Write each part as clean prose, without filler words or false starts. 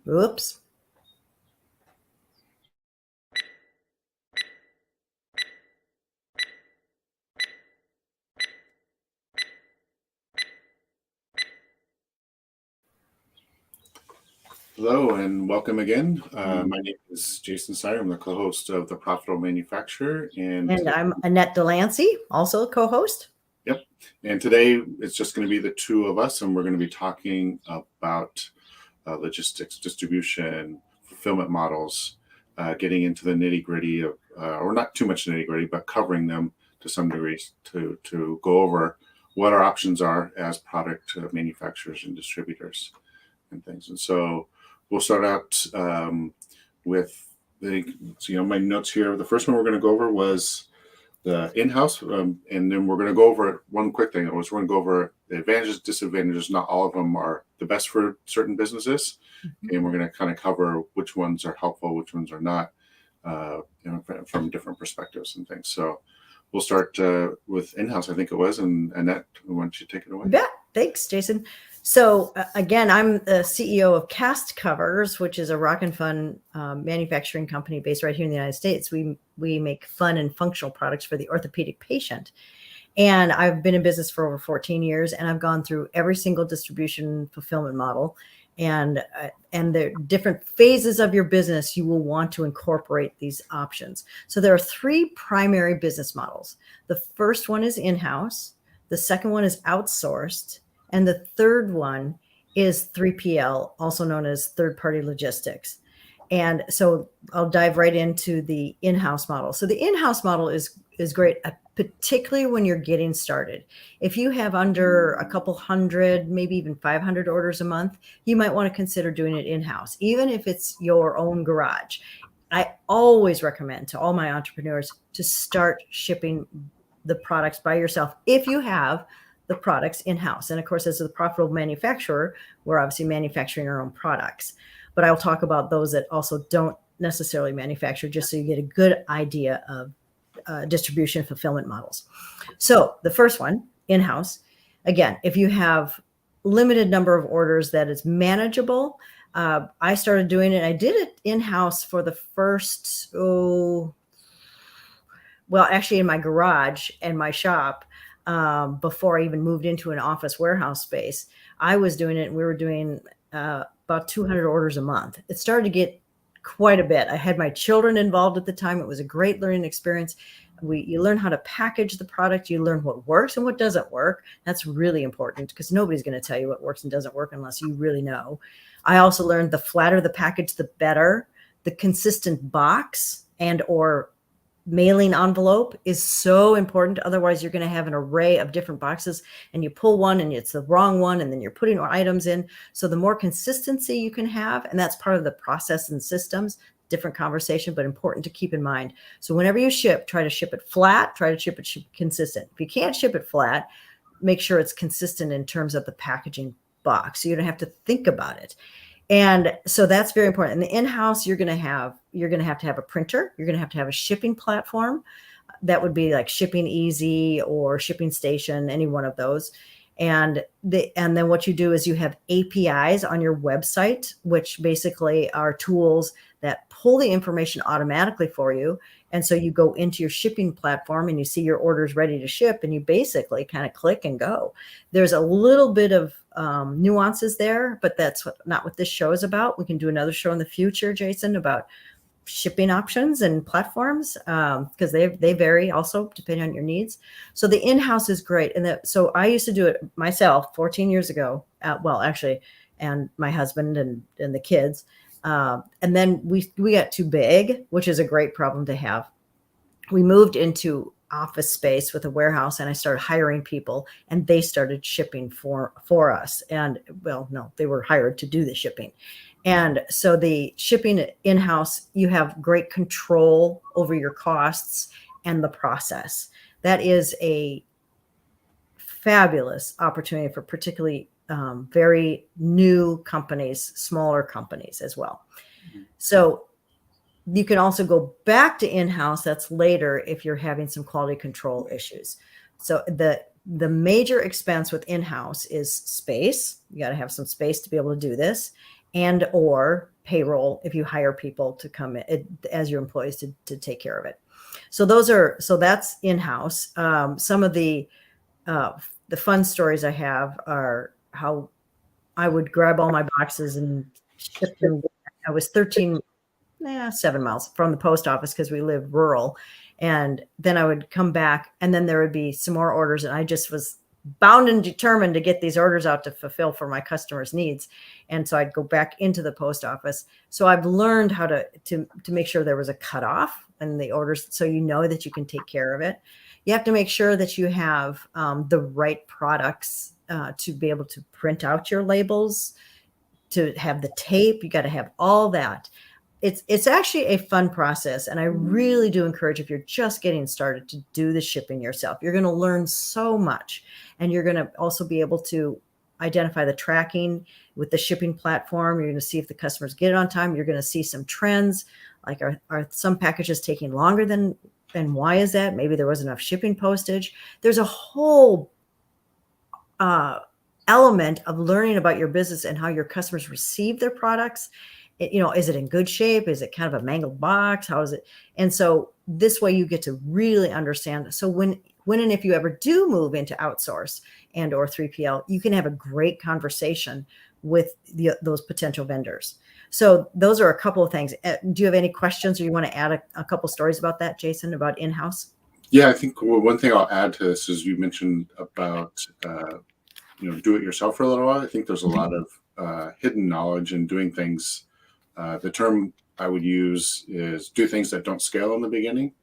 Oops. Hello and welcome again. My name is Jason Sire. I'm the co-host of The Profitable Manufacturer. And I'm Annette Delancey, also a co-host. Yep. And today it's just going to be the two of us, and we're going to be talking about logistics, distribution, fulfillment models, getting into the nitty-gritty of, or not too much nitty-gritty, but covering them to some degree to go over what our options are as product manufacturers and distributors and things. And so we'll start out with my notes here. The first one we're going to go over was the in-house, and then we're going to go over one quick thing. We're going to go over the advantages, disadvantages. Not all of them are the best for certain businesses, and we're going to kind of cover which ones are helpful, which ones are not, from different perspectives and things. So we'll start with in-house, I think it was, and Annette, why don't you take it away? Yeah, thanks, Jason. So again, I'm the CEO of Cast Covers, which is a rock and fun manufacturing company based right here in the United States. We make fun and functional products for the orthopedic patient. And I've been in business for over 14 years, and I've gone through every single distribution fulfillment model. And the different phases of your business, you will want to incorporate these options. So there are three primary business models. The first one is in-house. The second one is outsourced. And the third one is 3PL, also known as third-party logistics. And so I'll dive right into the in-house model. So the in-house model is great, particularly when you're getting started. If you have under a couple hundred, maybe even 500 orders a month, you might want to consider doing it in-house, even if it's your own garage. I always recommend to all my entrepreneurs to start shipping the products by yourself if you have the products in-house. And of course, as a profitable manufacturer, we're obviously manufacturing our own products. But I'll talk about those that also don't necessarily manufacture, just so you get a good idea of distribution fulfillment models. So the first one, in-house, again, if you have limited number of orders that is manageable, I started doing it. I did it in-house for the first, actually in my garage and my shop, before I even moved into an office warehouse space. I was doing it, and we were doing about 200 orders a month. It started to get quite a bit. I had my children involved at the time. It was a great learning experience. You learn how to package the product. You learn what works and what doesn't work. That's really important, because nobody's going to tell you what works and doesn't work unless you really know. I also learned the flatter the package, the better. The consistent box and or mailing envelope is so important. Otherwise, you're going to have an array of different boxes, and you pull one and it's the wrong one, and then you're putting more items in. So the more consistency you can have, and that's part of the process and systems, different conversation, but important to keep in mind. So whenever you ship, try to ship it flat, try to ship it consistent. If you can't ship it flat, make sure it's consistent in terms of the packaging box, so you don't have to think about it. And so that's very important. In the in-house, you're going to have to have a printer. You're going to have a shipping platform. That would be like Shipping Easy or Shipping Station, any one of those. And then what you do is you have APIs on your website, which basically are tools that pull the information automatically for you. And so you go into your shipping platform and you see your orders ready to ship, and you basically kind of click and go. There's a little bit of nuances there, but that's not what this show is about. We can do another show in the future, Jason, about shipping options and platforms, because they vary also depending on your needs. So the in-house is great. And so I used to do it myself 14 years ago. And my husband and the kids. And then we got too big, which is a great problem to have. We moved into office space with a warehouse, and I started hiring people, and they started shipping for us. And no, they were hired to do the shipping. And so the shipping in-house, you have great control over your costs and the process. That is a fabulous opportunity for particularly very new companies, smaller companies as well. So you can also go back to in-house. That's later if you're having some quality control issues. So the major expense with in-house is space. You got to have some space to be able to do this. and or payroll if you hire people to come in as your employees to take care of it. So that's in-house. Some of the fun stories I have are how I would grab all my boxes and ship them. I was 7 miles from the post office because we live rural. And then I would come back and then there would be some more orders. And I just was bound and determined to get these orders out to fulfill for my customers' needs. And so I'd go back into the post office. So I've learned how to make sure there was a cutoff in the orders so you know that you can take care of it. You have to make sure that you have the right products to be able to print out your labels, to have the tape. You got to have all that. It's actually a fun process. And I really do encourage, if you're just getting started, to do the shipping yourself. You're going to learn so much. And you're going to also be able to identify the tracking with the shipping platform. You're going to see if the customers get it on time. You're going to see some trends, like are some packages taking longer than, and why is that? Maybe there wasn't enough shipping postage. There's a whole element of learning about your business and how your customers receive their products. Is it in good shape? Is it kind of a mangled box? How is it? And so this way you get to really understand. So when and if you ever do move into outsource and or 3PL, you can have a great conversation with those potential vendors. So those are a couple of things. Do you have any questions, or you want to add a couple stories about that, Jason, about in-house? Yeah, I think one thing I'll add to this is you mentioned about do it yourself for a little while. I think there's a lot of hidden knowledge in doing things. The term I would use is do things that don't scale in the beginning,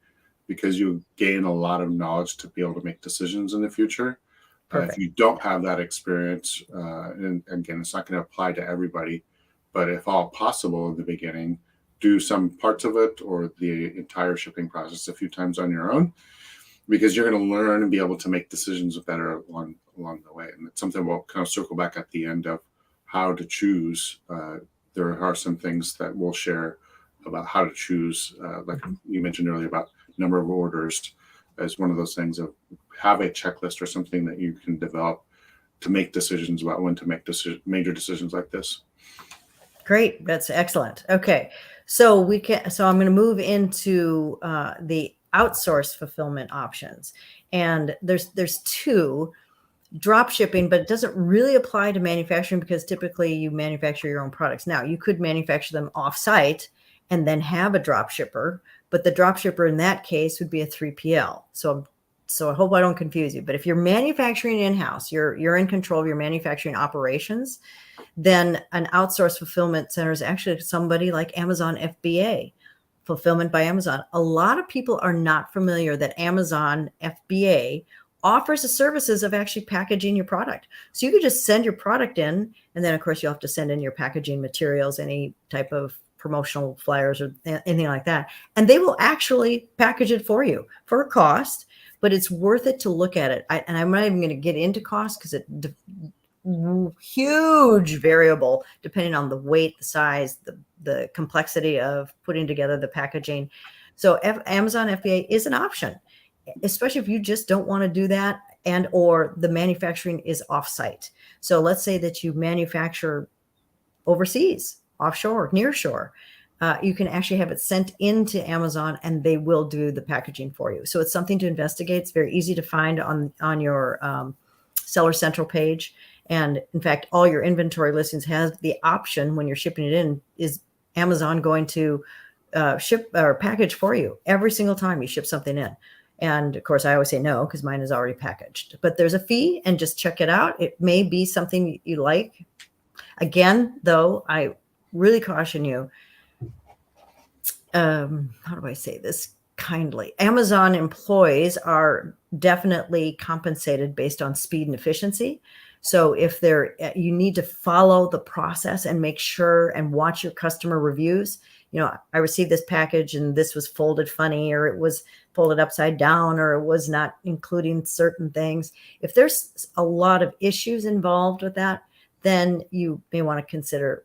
because you gain a lot of knowledge to be able to make decisions in the future. If you don't have that experience, and again, it's not going to apply to everybody, but if all possible in the beginning, do some parts of it or the entire shipping process a few times on your own, because you're going to learn and be able to make decisions better along the way. And it's something we'll kind of circle back at the end of how to choose. There are some things that we'll share about how to choose, like you mentioned earlier about number of orders, as one of those things of have a checklist or something that you can develop to make decisions about when to make major decisions like this. Great. That's excellent. Okay. So I'm going to move into the outsource fulfillment options. And there's two. Drop shipping, but it doesn't really apply to manufacturing, because typically you manufacture your own products. Now, you could manufacture them off-site and then have a drop shipper, but the drop shipper in that case would be a 3PL. So I hope I don't confuse you, but if you're manufacturing in-house, you're in control of your manufacturing operations, then an outsourced fulfillment center is actually somebody like Amazon FBA, Fulfillment by Amazon. A lot of people are not familiar that Amazon FBA offers the services of actually packaging your product. So you could just send your product in, and then of course you'll have to send in your packaging materials, any type of promotional flyers or anything like that. And they will actually package it for you for a cost, but it's worth it to look at it. And I'm not even going to get into cost, because it's huge variable depending on the weight, the size, the complexity of putting together the packaging. So Amazon FBA is an option, especially if you just don't want to do that, and or the manufacturing is offsite. So let's say that you manufacture overseas, offshore, near shore. You can actually have it sent into Amazon, and they will do the packaging for you. So it's something to investigate. It's very easy to find on your Seller Central page. And in fact, all your inventory listings has the option, when you're shipping it in, is Amazon going to ship or package for you every single time you ship something in. And of course, I always say no, because mine is already packaged. But there's a fee, and just check it out. It may be something you like. Again, though, I really caution you. How do I say this kindly? Amazon employees are definitely compensated based on speed and efficiency. So if you need to follow the process and make sure and watch your customer reviews. I received this package and this was folded funny, or it was folded upside down, or it was not including certain things. If there's a lot of issues involved with that, then you may want to consider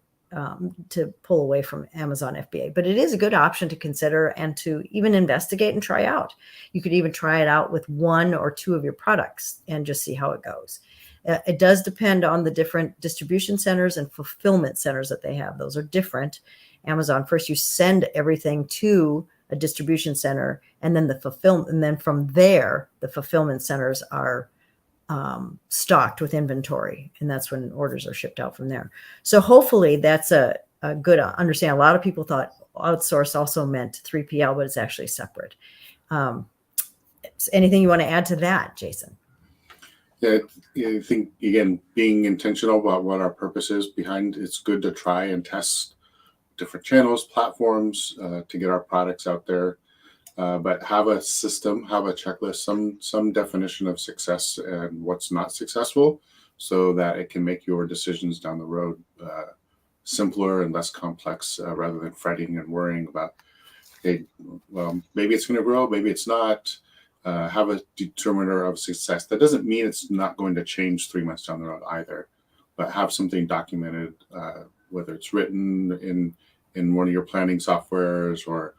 to pull away from Amazon FBA. But it is a good option to consider and to even investigate and try out. You could even try it out with one or two of your products and just see how it goes. It does depend on the different distribution centers and fulfillment centers that they have. Those are different. Amazon, first you send everything to a distribution center, and then and then from there, the fulfillment centers are stocked with inventory, and that's when orders are shipped out from there. So hopefully that's a good understanding. A lot of people thought outsource also meant 3PL, but it's actually separate. Anything you want to add to that, Jason? Yeah, I think, again, being intentional about what our purpose is behind, it's good to try and test different channels, platforms to get our products out there. But have a system, have a checklist, some definition of success and what's not successful, so that it can make your decisions down the road simpler and less complex, rather than fretting and worrying about, hey, well, maybe it's going to grow, maybe it's not. Have a determiner of success. That doesn't mean it's not going to change 3 months down the road either, but have something documented, whether it's written in one of your planning softwares or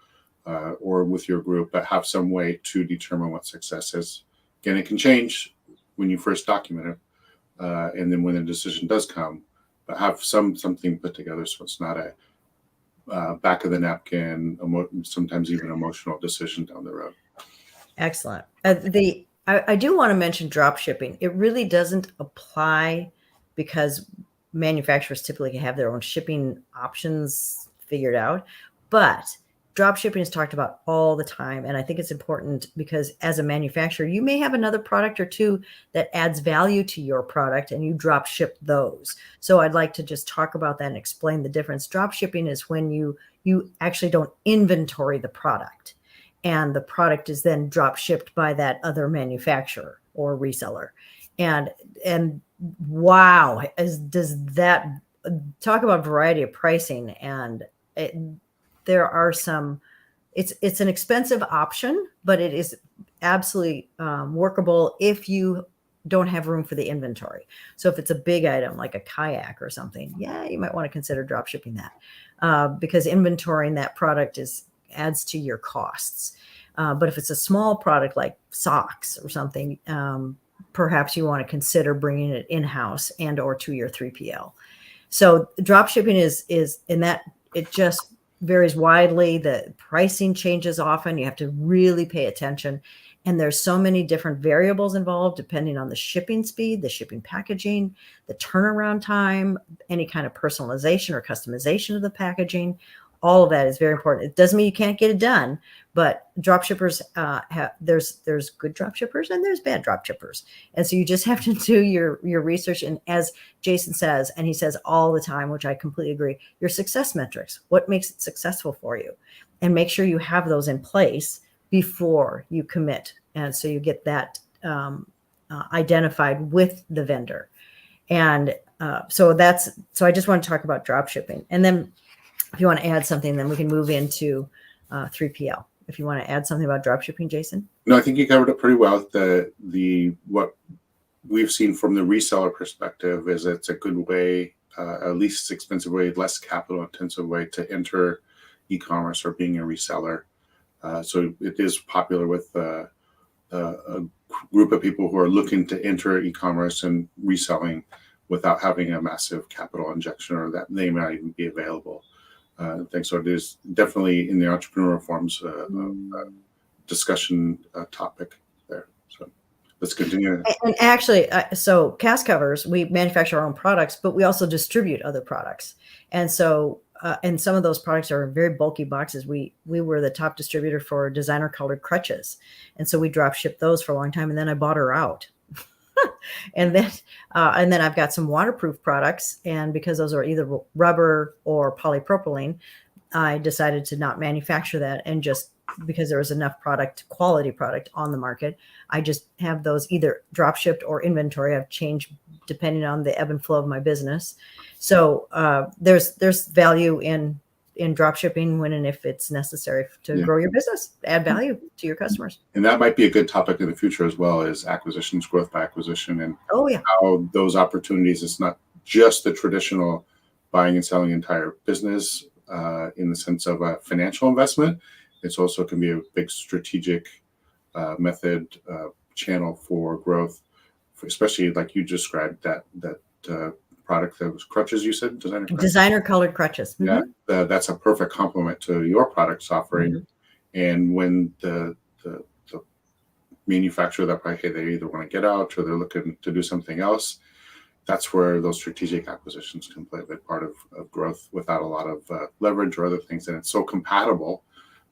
with your group, but have some way to determine what success is. Again, it can change when you first document it, and then when the decision does come, but have something put together so it's not a back of the napkin, sometimes even emotional decision down the road. Excellent. I do want to mention drop shipping. It really doesn't apply because manufacturers typically have their own shipping options figured out, but drop shipping is talked about all the time. And I think it's important because as a manufacturer, you may have another product or two that adds value to your product and you drop ship those. So I'd like to just talk about that and explain the difference. Drop shipping is when you actually don't inventory the product, and the product is then drop shipped by that other manufacturer or reseller. And wow, does that talk about variety of pricing? And there are some, it's an expensive option, but it is absolutely workable if you don't have room for the inventory. So if it's a big item like a kayak or something, yeah, you might want to consider drop shipping that because inventorying that product adds to your costs. But if it's a small product like socks or something, perhaps you want to consider bringing it in-house and or to your 3PL. So drop shipping is in that it just varies widely. The pricing changes often. You have to really pay attention. And there's so many different variables involved depending on the shipping speed, the shipping packaging, the turnaround time, any kind of personalization or customization of the packaging. All of that is very important. It doesn't mean you can't get it done, but drop shippers there's good drop shippers and there's bad drop shippers. And so you just have to do your research. And as Jason says, and he says all the time, which I completely agree, your success metrics, what makes it successful for you, and make sure you have those in place before you commit. And so you get that identified with the vendor. And so I just want to talk about drop shipping. And then if you want to add something, then we can move into 3PL. If you want to add something about drop shipping, Jason? No, I think you covered it pretty well. What we've seen from the reseller perspective is it's a good way, at least expensive way, less capital intensive way to enter e-commerce or being a reseller. So it is popular with a group of people who are looking to enter e-commerce and reselling without having a massive capital injection, or that they might even be available. Thanks. So it is definitely in the entrepreneurial forums discussion topic there. So let's continue. And actually, so Cast Covers, we manufacture our own products, but we also distribute other products. And so, and some of those products are very bulky boxes. We were the top distributor for designer colored crutches. And so we drop shipped those for a long time. And then I bought her out. And then I've got some waterproof products, and because those are either rubber or polypropylene, I decided to not manufacture that. And just because there was enough quality product on the market, I just have those either drop shipped or inventory. I've changed depending on the ebb and flow of my business. So there's value in drop shipping when and if it's necessary to grow your business, add value to your customers. And that might be a good topic in the future as well, as acquisitions, growth by acquisition, and how those opportunities, it's not just the traditional buying and selling entire business in the sense of a financial investment. It's also can be a big strategic method channel for growth especially like you described that product that was crutches. You said designer crutches. Designer colored crutches. Yeah, that's a perfect complement to your product's offering. And when the manufacturer that probably, hey, they either want to get out or they're looking to do something else, that's where those strategic acquisitions can play a big part of growth without a lot of leverage or other things. And it's so compatible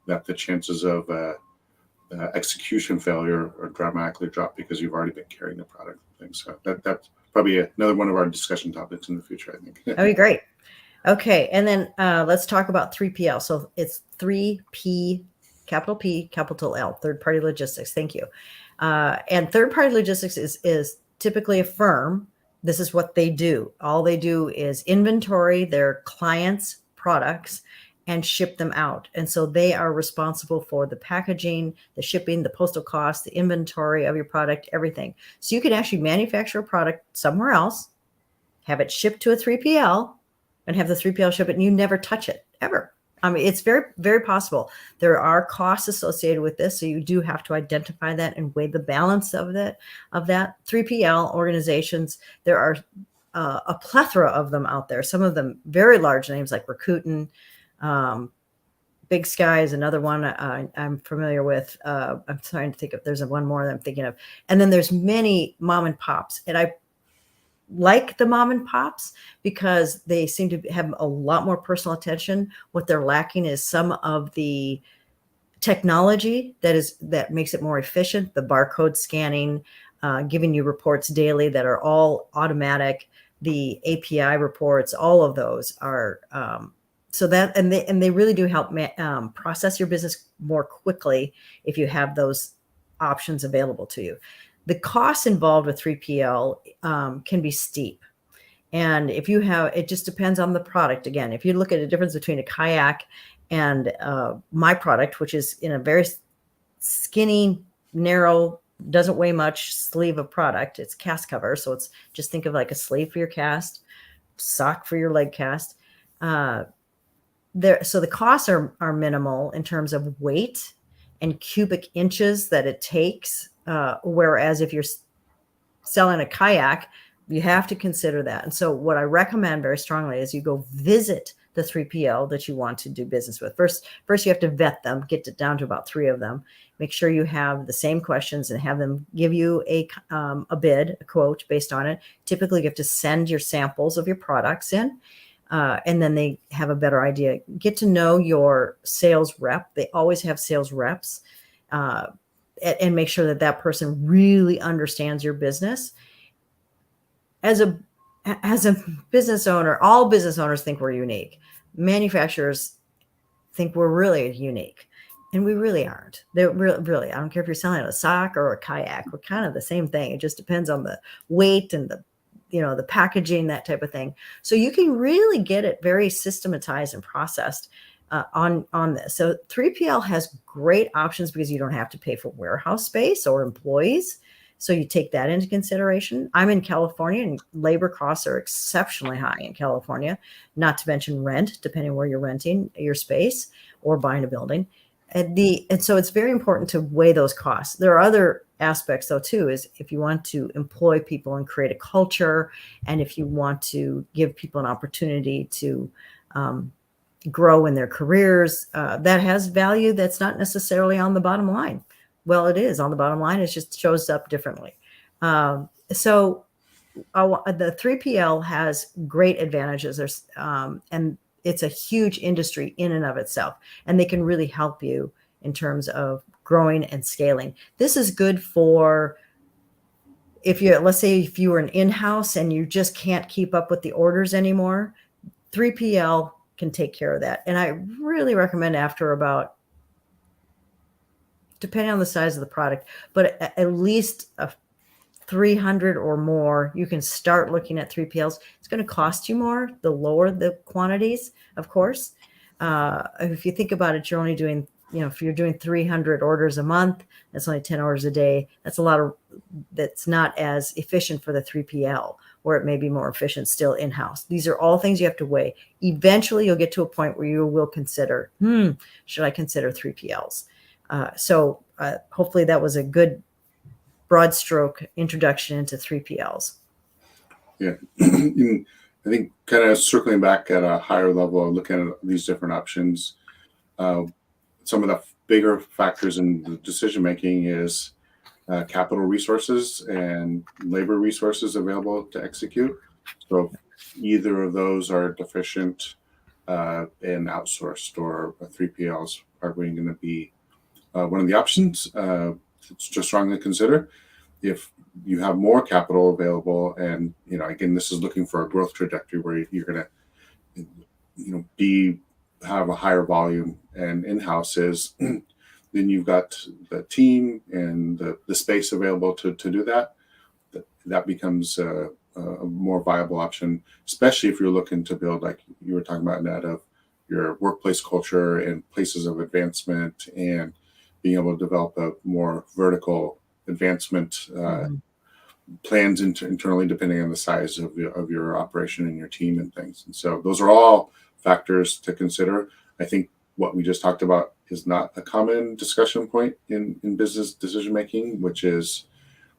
that the chances of execution failure are dramatically dropped because you've already been carrying the product and things. So that's probably another one of our discussion topics in the future, I think. That'd be great. Okay. And then let's talk about 3PL. So it's 3P, capital P, capital L, third-party logistics. Thank you. And third-party logistics is typically a firm. This is what they do. All they do is inventory their clients' products and ship them out. And so they are responsible for the packaging, the shipping, the postal costs, the inventory of your product, everything. So you can actually manufacture a product somewhere else, have it shipped to a 3PL, and have the 3PL ship it, and you never touch it, ever. I mean, it's very, very possible. There are costs associated with this, so you do have to identify that and weigh the balance of that. 3PL organizations, there are a plethora of them out there. Some of them very large names like Rakuten, Big Sky is another one I'm familiar with. I'm trying to think if there's one more that I'm thinking of. And then there's many mom and pops, and I like the mom and pops because they seem to have a lot more personal attention. What they're lacking is some of the technology that makes it more efficient. The barcode scanning, giving you reports daily that are all automatic. The API reports, all of those are so that, and they really do help process your business more quickly if you have those options available to you. The costs involved with 3PL can be steep. And if you have, it just depends on the product. Again, if you look at the difference between a kayak and my product, which is in a very skinny, narrow, doesn't weigh much sleeve of product, it's cast cover. So it's just think of like a sleeve for your cast, sock for your leg cast. So the costs are minimal in terms of weight and cubic inches that it takes. Whereas if you're selling a kayak, you have to consider that. And so what I recommend very strongly is you go visit the 3PL that you want to do business with. First you have to vet them, get it down to about 3 of them. Make sure you have the same questions and have them give you a bid, a quote based on it. Typically, you have to send your samples of your products in. And then they have a better idea. Get to know your sales rep. They always have sales reps. And make sure that person really understands your business. As a business owner, all business owners think we're unique. Manufacturers think we're really unique, and we really aren't. They're really. I don't care if you're selling a sock or a kayak. We're kind of the same thing. It just depends on the weight and the packaging, that type of thing. So you can really get it very systematized and processed on this. So 3PL has great options because you don't have to pay for warehouse space or employees. So you take that into consideration. I'm in California, and labor costs are exceptionally high in California, not to mention rent, depending where you're renting your space or buying a building. And so it's very important to weigh those costs. There are other aspects, though, too, is if you want to employ people and create a culture, and if you want to give people an opportunity to grow in their careers, that has value that's not necessarily on the bottom line. Well, it is on the bottom line. It just shows up differently. So the 3PL has great advantages. And it's a huge industry in and of itself, and they can really help you in terms of growing and scaling. This is good for let's say if you were an in-house and you just can't keep up with the orders anymore, 3PL can take care of that. And I really recommend after about, depending on the size of the product, but at least 300 or more, you can start looking at 3PLs. It's going to cost you more the lower the quantities, of course. If you think about it, you're only doing, if you're doing 300 orders a month, that's only 10 orders a day. That's that's not as efficient for the 3PL, where it may be more efficient still in-house. These are all things you have to weigh. Eventually, you'll get to a point where you will consider, should I consider 3PLs? So hopefully that was a good broad stroke introduction into 3PLs. Yeah. I think kind of circling back at a higher level, looking at these different options, some of the bigger factors in the decision making is capital resources and labor resources available to execute. So if either of those are deficient, and outsourced or 3PLs are going to be one of the options to strongly consider. If you have more capital available, and again, this is looking for a growth trajectory where you're going to have a higher volume and in-house is, then you've got the team and the space available to do that. That becomes a more viable option, especially if you're looking to build, like you were talking about, Ned, of your workplace culture and places of advancement, and being able to develop a more vertical advancement plans internally, depending on the size of your operation and your team and things. And so those are all factors to consider. I think what we just talked about is not a common discussion point in business decision making, which is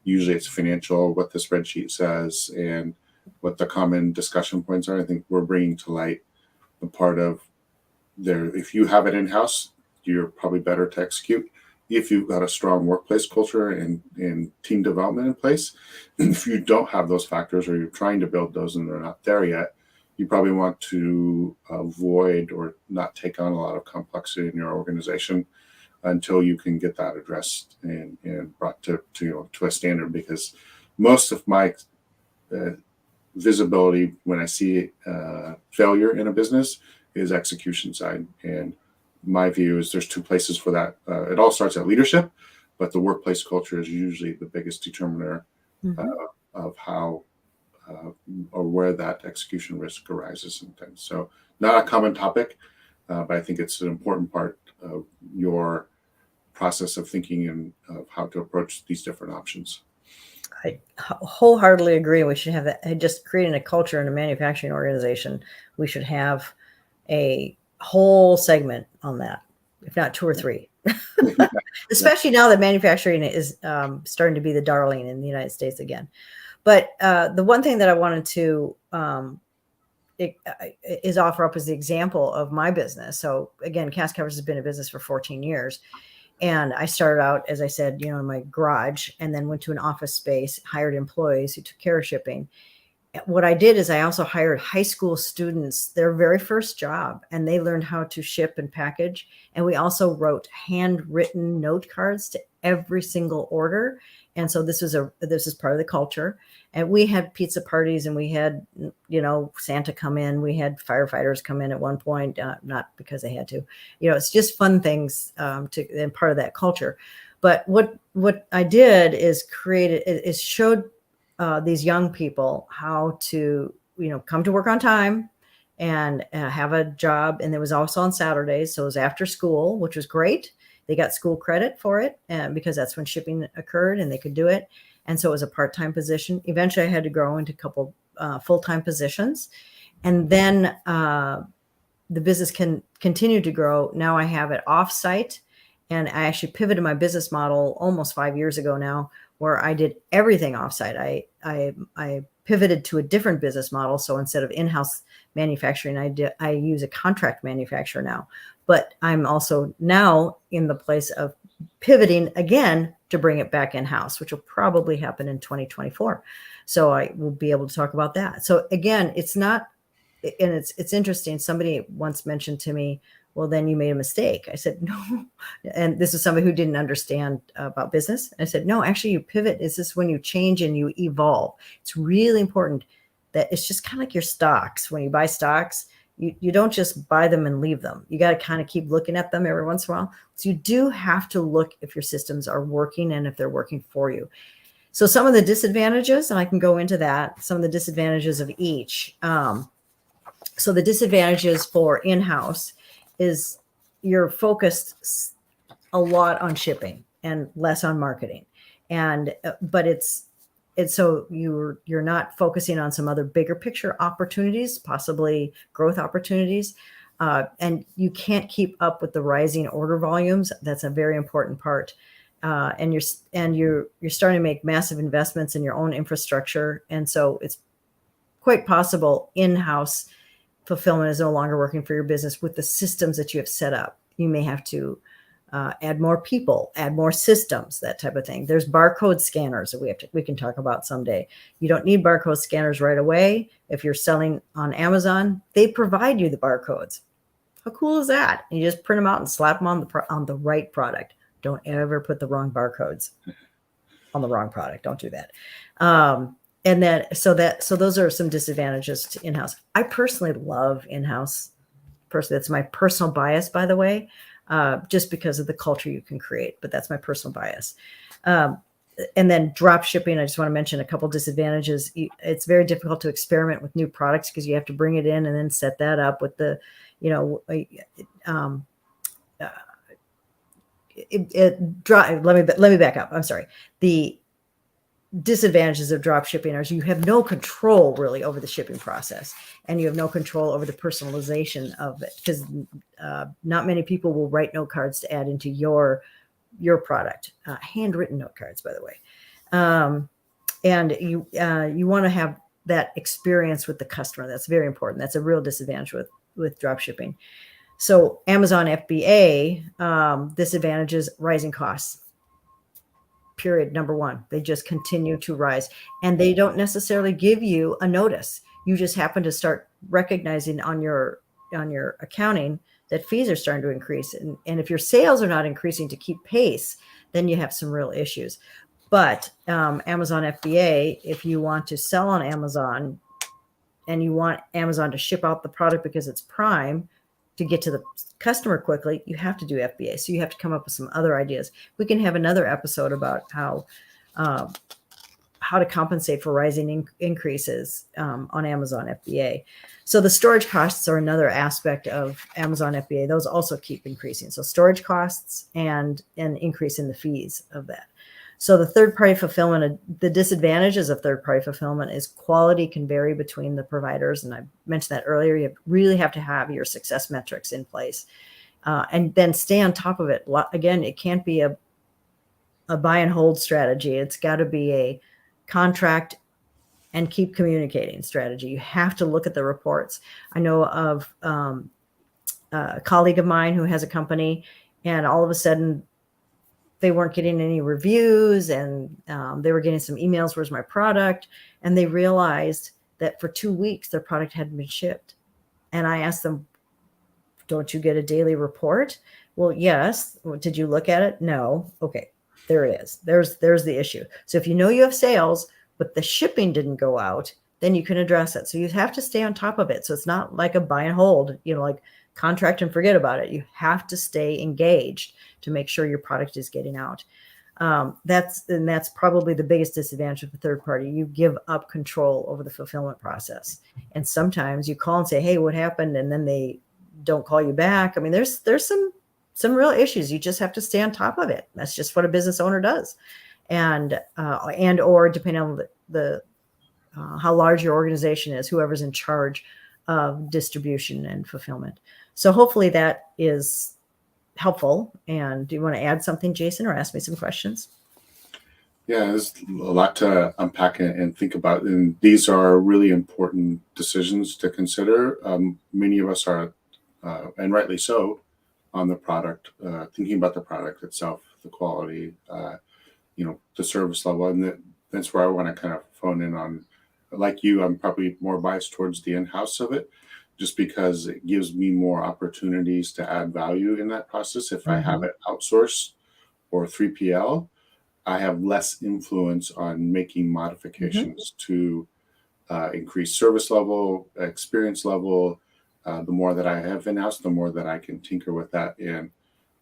usually it's financial, what the spreadsheet says, and what the common discussion points are. I think we're bringing to light the part of there. If you have it in-house, you're probably better to execute. If you've got a strong workplace culture and team development in place, if you don't have those factors, or you're trying to build those and they're not there yet, you probably want to avoid or not take on a lot of complexity in your organization until you can get that addressed and brought to a standard. Because most of my visibility when I see failure in a business is execution side. And my view is there's two places for that. It all starts at leadership, but the workplace culture is usually the biggest determiner of how or where that execution risk arises and things. So not a common topic, but I think it's an important part of your process of thinking and of how to approach these different options. I wholeheartedly agree. We should have that. Just creating a culture in a manufacturing organization, we should have a whole segment on that, if not two or three. Especially now that manufacturing is starting to be the darling in the United States again. But the one thing that I wanted to is offer up as the example of my business. So again, Cast Covers has been in business for 14 years. And I started out, as I said, in my garage, and then went to an office space, hired employees who took care of shipping. What I did is I also hired high school students, their very first job, and they learned how to ship and package. And we also wrote handwritten note cards to every single order. And so this is part of the culture. And we had pizza parties, and we had, Santa come in. We had firefighters come in at one point, not because they had to. It's just fun things and part of that culture. But what I did is showed these young people how to, come to work on time and have a job. And it was also on Saturdays. So it was after school, which was great. They got school credit for it because that's when shipping occurred and they could do it. And so it was a part-time position. Eventually I had to grow into a couple full-time positions. And then the business can continue to grow. Now I have it off-site, and I actually pivoted my business model almost 5 years ago now, where I did everything off-site. I pivoted to a different business model. So instead of in-house manufacturing, I use a contract manufacturer now. But I'm also now in the place of pivoting again to bring it back in-house, which will probably happen in 2024. So I will be able to talk about that. So again, it's not, and it's interesting. Somebody once mentioned to me, well, then you made a mistake. I said, no. And this is somebody who didn't understand about business. I said, no, actually you pivot. Is this when you change and you evolve? It's really important that it's just kind of like your stocks. When you buy stocks, you don't just buy them and leave them. You got to kind of keep looking at them every once in a while. So you do have to look if your systems are working and if they're working for you. So some of the disadvantages, and I can go into that, some of the disadvantages of each. So the disadvantages for in-house is you're focused a lot on shipping and less on marketing. But it's so you're not focusing on some other bigger picture opportunities, possibly growth opportunities. And you can't keep up with the rising order volumes. That's a very important part. and you're starting to make massive investments in your own infrastructure, and so it's quite possible in-house fulfillment is no longer working for your business with the systems that you have set up. You may have to add more people, add more systems, that type of thing. There's barcode scanners that we can talk about someday. You don't need barcode scanners right away. If you're selling on Amazon, they provide you the barcodes. How cool is that? And you just print them out and slap them on the right product. Don't ever put the wrong barcodes on the wrong product. Don't do that. And then, so those are some disadvantages to in-house. I personally love in-house. Personally, that's my personal bias, by the way, just because of the culture you can create. But that's my personal bias. And then drop shipping. I just want to mention a couple disadvantages. It's very difficult to experiment with new products because you have to bring it in and then set that up with the, let me back up. I'm sorry. The disadvantages of drop shipping are you have no control really over the shipping process, and you have no control over the personalization of it, because not many people will write note cards to add into your product, handwritten note cards, by the way. And you want to have that experience with the customer. That's very important. That's a real disadvantage with drop shipping. So Amazon FBA, disadvantages: rising costs. Period. Number one, they just continue to rise, and they don't necessarily give you a notice. You just happen to start recognizing on your accounting that fees are starting to increase. And if your sales are not increasing to keep pace, then you have some real issues. But Amazon FBA, if you want to sell on Amazon and you want Amazon to ship out the product because it's Prime to get to the customer quickly, you have to do FBA. So you have to come up with some other ideas. We can have another episode about how to compensate for rising increases on Amazon FBA. So the storage costs are another aspect of Amazon FBA. Those also keep increasing. So storage costs and an increase in the fees of that. So the third-party fulfillment, the disadvantages of third-party fulfillment is quality can vary between the providers. And I mentioned that earlier. You really have to have your success metrics in place, and then stay on top of it. Again, it can't be a buy and hold strategy. It's got to be a contract and keep communicating strategy. You have to look at the reports. I know of a colleague of mine who has a company, and all of a sudden they weren't getting any reviews, and they were getting some emails, where's my product? And they realized that for 2 weeks, their product hadn't been shipped. And I asked them, don't you get a daily report? Well, yes. Did you look at it? No. Okay, there it is. There's the issue. So if you know you have sales, but the shipping didn't go out, then you can address it. So you have to stay on top of it. So it's not like a buy and hold, like contract and forget about it. You have to stay engaged to make sure your product is getting out. That's probably the biggest disadvantage of a third party. You give up control over the fulfillment process. And sometimes you call and say, hey, what happened? And then they don't call you back. I mean, there's some real issues. You just have to stay on top of it. That's just what a business owner does. And or depending on the how large your organization is, whoever's in charge of distribution and fulfillment. So hopefully that is helpful. And do you want to add something, Jason, or ask me some questions? Yeah, there's a lot to unpack and think about. And these are really important decisions to consider. Many of us are, and rightly so, on the product, thinking about the product itself, the quality, the service level. And that's where I want to kind of phone in on. Like you, I'm probably more biased towards the in-house of it, just because it gives me more opportunities to add value in that process. If I have it outsourced or 3PL, I have less influence on making modifications to increase service level, experience level. The more that I have in-house, the more that I can tinker with that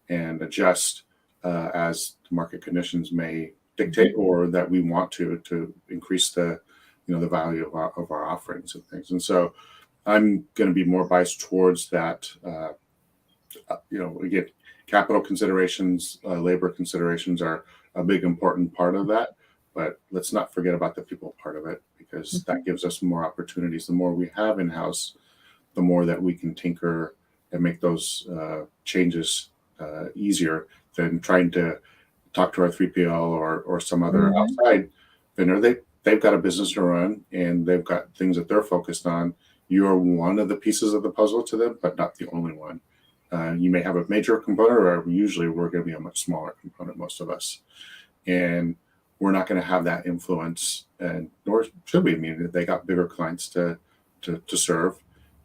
and adjust as the market conditions may dictate, or that we want to increase the the value of our offerings and things. And so I'm going to be more biased towards that. Again, capital considerations, labor considerations are a big important part of that. But let's not forget about the people part of it, because that gives us more opportunities. The more we have in-house, the more that we can tinker and make those changes easier than trying to talk to our 3PL or some other outside vendor. They've got a business to run, and they've got things that they're focused on. You're one of the pieces of the puzzle to them, but not the only one. You may have a major component, or usually we're going to be a much smaller component, most of us. And we're not going to have that influence, and nor should we. I mean, they got bigger clients to serve,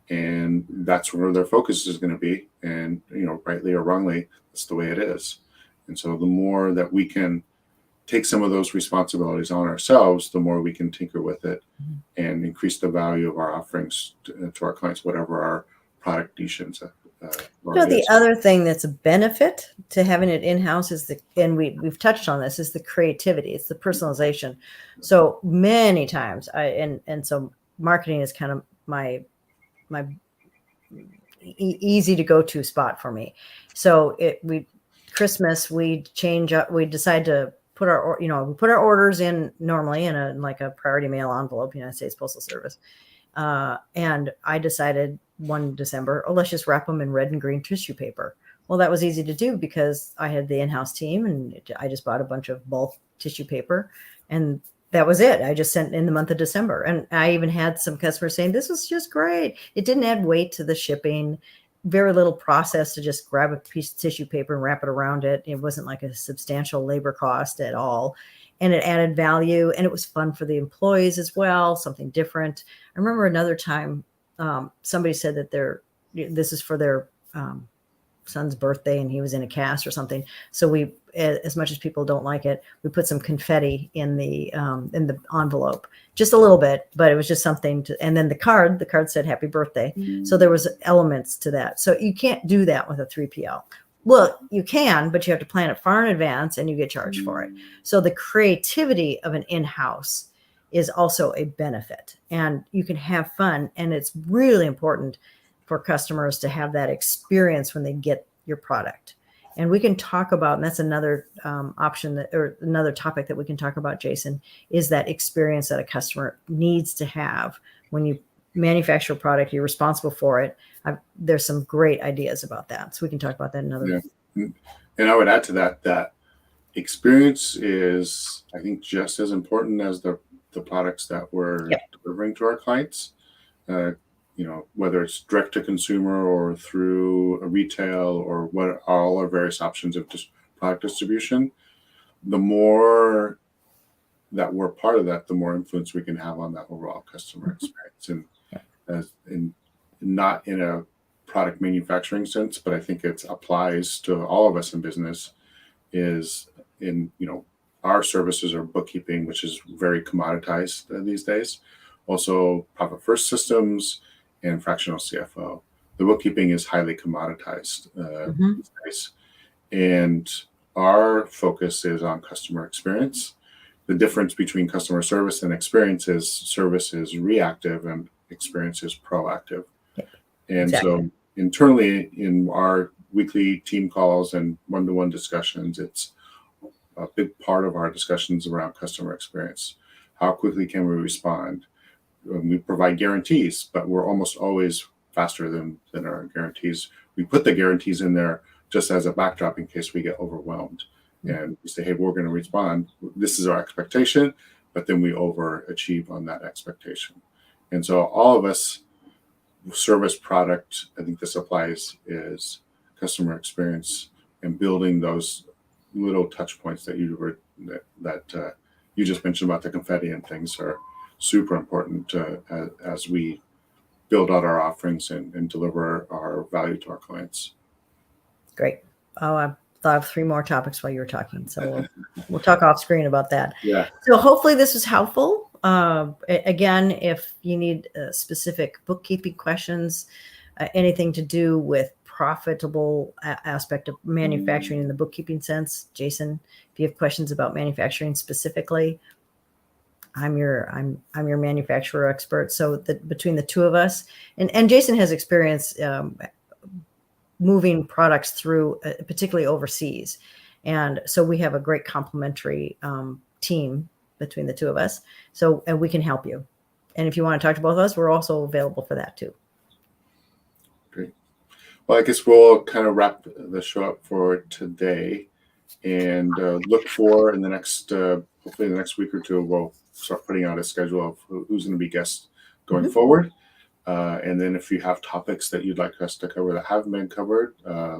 and that's where their focus is going to be. And, rightly or wrongly, that's the way it is. And so the more that we can take some of those responsibilities on ourselves, the more we can tinker with it and increase the value of our offerings to our clients, whatever our product niches. The other thing that's a benefit to having it in-house is and we've touched on this, is the creativity. It's the personalization. So many times so marketing is kind of my easy to go to spot for me. So Christmas, we decide to put our orders in normally in a priority mail envelope, United States Postal Service. And I decided one December, let's just wrap them in red and green tissue paper. Well, that was easy to do because I had the in-house team, and I just bought a bunch of bulk tissue paper, and that was it. I just sent in the month of December. And I even had some customers saying, this was just great. It didn't add weight to the shipping, very little process to just grab a piece of tissue paper and wrap it around it. It wasn't like a substantial labor cost at all. And it added value, and it was fun for the employees as well, something different. I remember another time somebody said that this is for their son's birthday, and he was in a cast or something. So we, as much as people don't like it, we put some confetti in the envelope, just a little bit, but it was just something to, and then the card said happy birthday. So there was elements to that. So you can't do that with a 3PL. Well, you can, but you have to plan it far in advance, and you get charged for it. So the creativity of an in-house is also a benefit, and you can have fun. And it's really important for customers to have that experience when they get your product. And we can talk about, and that's another option or another topic that we can talk about, Jason, is that experience that a customer needs to have when you manufacture a product, you're responsible for it. There's some great ideas about that. So we can talk about that another. Yeah. And I would add to that experience is, I think, just as important as the products that we're delivering to our clients. Whether it's direct to consumer or through a retail or what all our various options of product distribution, the more that we're part of that, the more influence we can have on that overall customer experience. And not in a product manufacturing sense, but I think it applies to all of us in business, is in, our services are bookkeeping, which is very commoditized these days. Also profit first systems and fractional CFO. The bookkeeping is highly commoditized these days. And our focus is on customer experience. The difference between customer service and experience is service is reactive and experience is proactive. And so internally in our weekly team calls and one-to-one discussions, it's a big part of our discussions around customer experience. How quickly can we respond? We provide guarantees, but we're almost always faster than our guarantees. We put the guarantees in there just as a backdrop in case we get overwhelmed. And we say, hey, we're going to respond. This is our expectation, but then we overachieve on that expectation. And so all of us, service product, I think this applies, is customer experience and building those little touch points that you just mentioned about the confetti and things are super important as we build out our offerings and deliver our value to our clients. Great. Oh, I thought of 3 more topics while you were talking, so we'll talk off screen about that. Yeah. So hopefully this was helpful. Again, if you need specific bookkeeping questions, anything to do with profitable aspect of manufacturing in the bookkeeping sense, Jason, if you have questions about manufacturing specifically, I'm your manufacturer expert. So between the two of us, and Jason has experience moving products through, particularly overseas, and so we have a great complementary team between the two of us. So, and we can help you. And if you want to talk to both of us, we're also available for that too. Great. Well, I guess we'll kind of wrap the show up for today. and look for in the next, hopefully the next week or two, we'll start putting out a schedule of who's going to be guests going forward. And then if you have topics that you'd like us to cover that haven't been covered,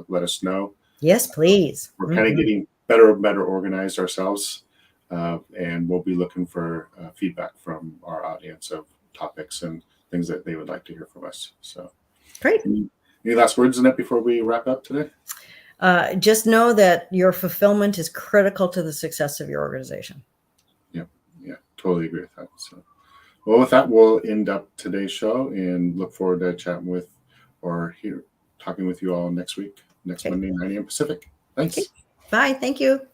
let us know. Yes, please. We're kind of getting better and better organized ourselves, and we'll be looking for feedback from our audience of topics and things that they would like to hear from us. So Great. Any last words, Annette, before we wrap up today? Just know that your fulfillment is critical to the success of your organization. Yeah, totally agree with that. So, well, with that, we'll end up today's show and look forward to chatting with or talking with you all next week, next Monday, 9 a.m. Pacific. Thanks. Okay. Bye. Thank you.